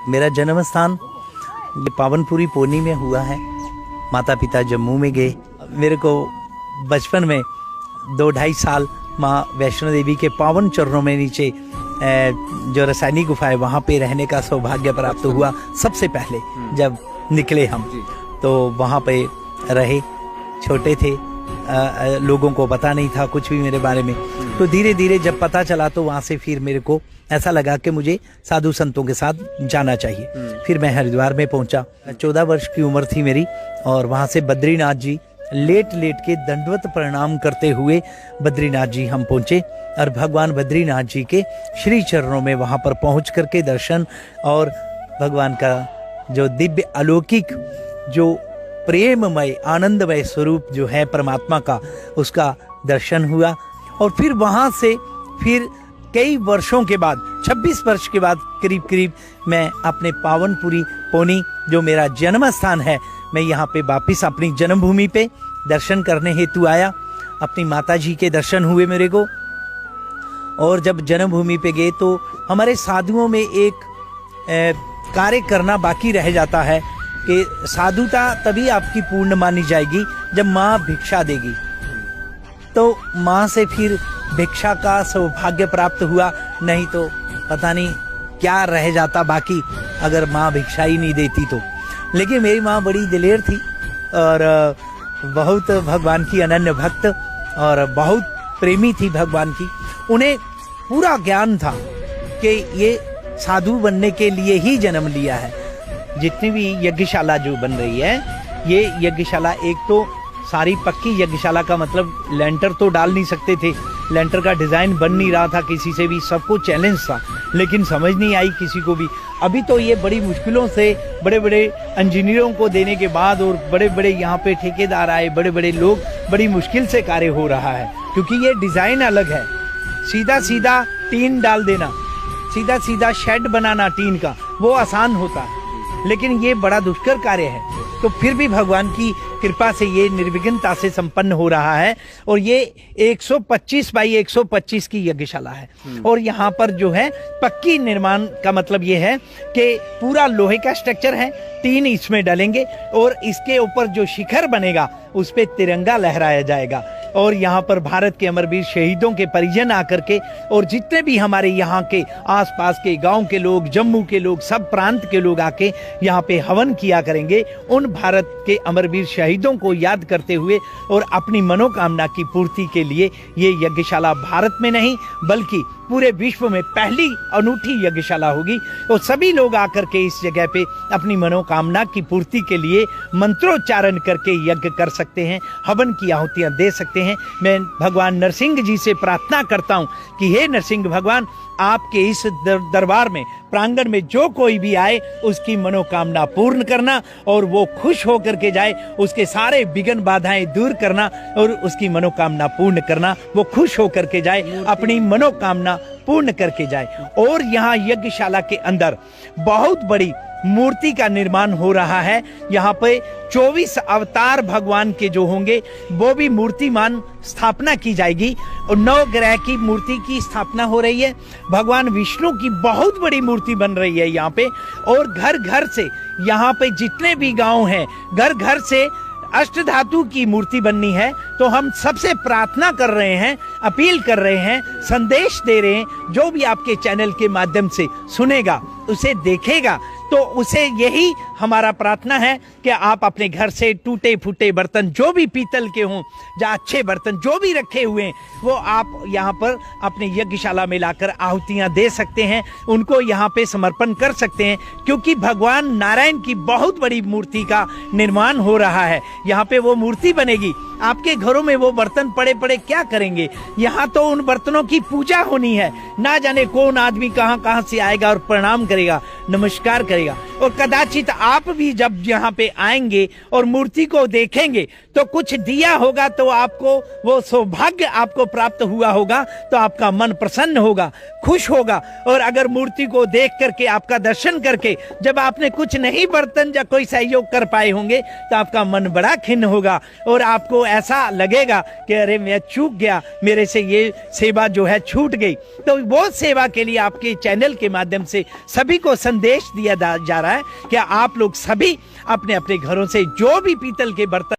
मेरा जन्म स्थान ये पावनपुरी पोनी में हुआ है। माता पिता जम्मू में गए। मेरे को बचपन में 2-2.5 साल माँ वैष्णो देवी के पावन चरणों में नीचे जो रसायनी गुफा है वहाँ पे रहने का सौभाग्य प्राप्त हुआ। सबसे पहले जब निकले हम तो वहाँ पे रहे, छोटे थे, लोगों को पता नहीं था कुछ भी मेरे बारे में। तो धीरे धीरे जब पता चला तो वहाँ से फिर मेरे को ऐसा लगा कि मुझे साधु संतों के साथ जाना चाहिए। फिर मैं हरिद्वार में पहुंचा। 14 वर्ष की उम्र थी मेरी और वहाँ से बद्रीनाथ जी लेट लेट के दंडवत प्रणाम करते हुए बद्रीनाथ जी हम पहुंचे और भगवान बद्रीनाथ जी के श्री चरणों में वहाँ पर पहुँच करके दर्शन और भगवान का जो दिव्य अलौकिक जो प्रेममय आनंदमय स्वरूप जो है परमात्मा का, उसका दर्शन हुआ। और फिर वहाँ से फिर कई वर्षों के बाद 26 वर्ष के बाद करीब मैं अपने पावनपुरी पोनी जो मेरा जन्म स्थान है, मैं यहाँ पे वापिस अपनी जन्मभूमि पे दर्शन करने हेतु आया। अपनी माता जी के दर्शन हुए मेरे को। और जब जन्मभूमि पे गए तो हमारे साधुओं में एक कार्य करना बाकी रह जाता है कि साधुता तभी आपकी पूर्ण मानी जाएगी जब माँ भिक्षा देगी। तो माँ से फिर भिक्षा का सौभाग्य प्राप्त हुआ, नहीं तो पता नहीं क्या रह जाता बाकी अगर माँ भिक्षा ही नहीं देती तो। लेकिन मेरी माँ बड़ी दिलेर थी और बहुत भगवान की अनन्य भक्त और बहुत प्रेमी थी भगवान की। उन्हें पूरा ज्ञान था कि ये साधु बनने के लिए ही जन्म लिया है। जितनी भी यज्ञशाला जो बन रही है, ये यज्ञशाला एक तो सारी पक्की यज्ञशाला का मतलब लेंटर तो डाल नहीं सकते थे, लेंटर का डिज़ाइन बन नहीं रहा था किसी से भी, सबको चैलेंज था, लेकिन समझ नहीं आई किसी को भी। अभी तो ये बड़ी मुश्किलों से बड़े बड़े इंजीनियरों को देने के बाद और बड़े बड़े यहाँ पे ठेकेदार आए, बड़े बड़े लोग, बड़ी मुश्किल से कार्य हो रहा है क्योंकि ये डिज़ाइन अलग है। सीधा सीधा टीन डाल देना, सीधा सीधा शेड बनाना टीन का, वो आसान होता है, लेकिन ये बड़ा दुष्कर कार्य है। तो फिर भी भगवान की कृपा से ये निर्विघ्नता से संपन्न हो रहा है। और ये 125 बाई 125 की यज्ञशाला है। और यहाँ पर जो है पक्की निर्माण का मतलब ये है कि पूरा लोहे का स्ट्रक्चर है, 3 इसमें डलेंगे और इसके ऊपर जो शिखर बनेगा उस पे तिरंगा लहराया जाएगा। और यहाँ पर भारत के अमरवीर शहीदों के परिजन आकर के और जितने भी हमारे यहाँ के आसपास के गांव के लोग, जम्मू के लोग, सब प्रांत के लोग आके यहाँ पे हवन किया करेंगे उन भारत के अमरवीर शहीदों को याद करते हुए और अपनी मनोकामना की पूर्ति के लिए। ये यज्ञशाला भारत में नहीं बल्कि पूरे विश्व में पहली अनूठी यज्ञशाला होगी और सभी लोग आकर के इस जगह पे अपनी मनोकामना की पूर्ति के लिए मंत्रोच्चारण करके यज्ञ कर सकते हैं, हवन की आहुतियां दे सकते हैं। मैं भगवान नरसिंह जी से प्रार्थना करता हूं कि हे नरसिंह भगवान, आपके इस दरबार में, प्रांगण में जो कोई भी आए उसकी मनोकामना पूर्ण करना और वो खुश होकर के जाए, उसके सारे विघ्न बाधाएं दूर करना और उसकी मनोकामना पूर्ण करना, वो खुश होकर के जाए, अपनी मनोकामना पूर्ण करके जाए। और यहाँ यज्ञशाला के अंदर बहुत बड़ी मूर्ति का निर्माण हो रहा है। यहाँ पे 24 अवतार भगवान के जो होंगे वो भी मूर्तिमान स्थापना की जाएगी और 9 ग्रह की मूर्ति की स्थापना हो रही है। भगवान विष्णु की बहुत बड़ी मूर्ति बन रही है यहाँ पे। और घर घर से, यहाँ पे जितने भी गांव हैं, घर घर से अष्टधातु की मूर्ति बननी है। तो हम सबसे प्रार्थना कर रहे हैं, अपील कर रहे हैं, संदेश दे रहे हैं, जो भी आपके चैनल के माध्यम से सुनेगा, उसे देखेगा, तो उसे यही हमारा प्रार्थना है कि आप अपने घर से टूटे फूटे बर्तन, जो भी पीतल के हों या अच्छे बर्तन जो भी रखे हुए हैं, वो आप यहाँ पर अपने यज्ञशाला में लाकर आहुतियाँ दे सकते हैं, उनको यहाँ पे समर्पण कर सकते हैं। क्योंकि भगवान नारायण की बहुत बड़ी मूर्ति का निर्माण हो रहा है। यहाँ पे वो मूर्ति बनेगी। आपके घरों में वो बर्तन पड़े पड़े क्या करेंगे? यहाँ तो उन बर्तनों की पूजा होनी है। ना जाने कौन आदमी कहाँ कहाँ से आएगा और प्रणाम करेगा, नमस्कार करेगा। और कदाचित आप भी जब यहाँ पे आएंगे और मूर्ति को देखेंगे तो कुछ दिया होगा तो आपको वो सौभाग्य आपको प्राप्त हुआ होगा, तो आपका मन प्रसन्न होगा, खुश होगा। और अगर मूर्ति को देख करके, आपका दर्शन करके जब आपने कुछ नहीं बर्तन या कोई सहयोग कर पाए होंगे तो आपका मन बड़ा खिन्न होगा और आपको ऐसा लगेगा कि अरे मैं चूक गया, मेरे से ये सेवा जो है छूट गई। तो वो सेवा के लिए आपके चैनल के माध्यम से सभी को संदेश दिया जा रहा है कि आप लोग सभी अपने अपने घरों से जो भी पीतल के बर्तन